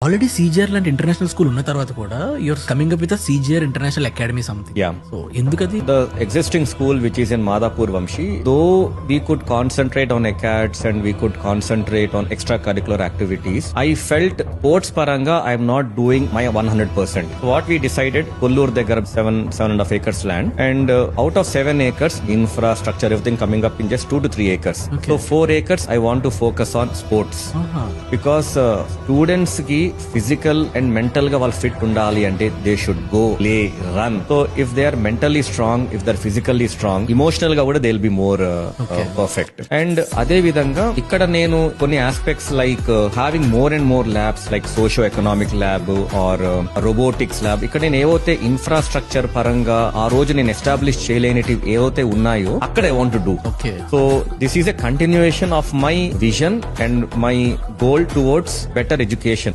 Already సీజిఆర్ లాంటి international school ఉన్న తర్వాత కూడా you are coming up with CGR international academy something. Yeah. So ఎందుకది? The existing school which is in Madhapur Vamshi, though we could concentrate on ACADS and we could concentrate on extracurricular activities, I felt sports paranga I am not doing my 100%. What we decided, Kollur దగ్గర 7.5 acres land, and out of 7 acres infrastructure everything coming up in just 2 to 3 acres. Okay. So 4 acres I want to focus on sports. Because students కి physical and mental గా వాళ్ళు fit ఉండాలి అంటే they should go play, run. So if they are mentally strong, if they are physically strong, emotional గా కూడా they'll be more perfect. And అదే విధంగా ఇక్కడ నేను కొన్ని aspects like having more and more labs like socio-economic lab or robotics lab, ఇక్కడ నేను ఏవైతే ఇన్ఫ్రాస్ట్రక్చర్ పరంగా ఆ రోజు నేను ఎస్టాబ్లిష్ చేయలేనివి ఏవైతే ఉన్నాయో అక్కడ I want to do. Okay. So this is a continuation of my vision and my goal towards better education.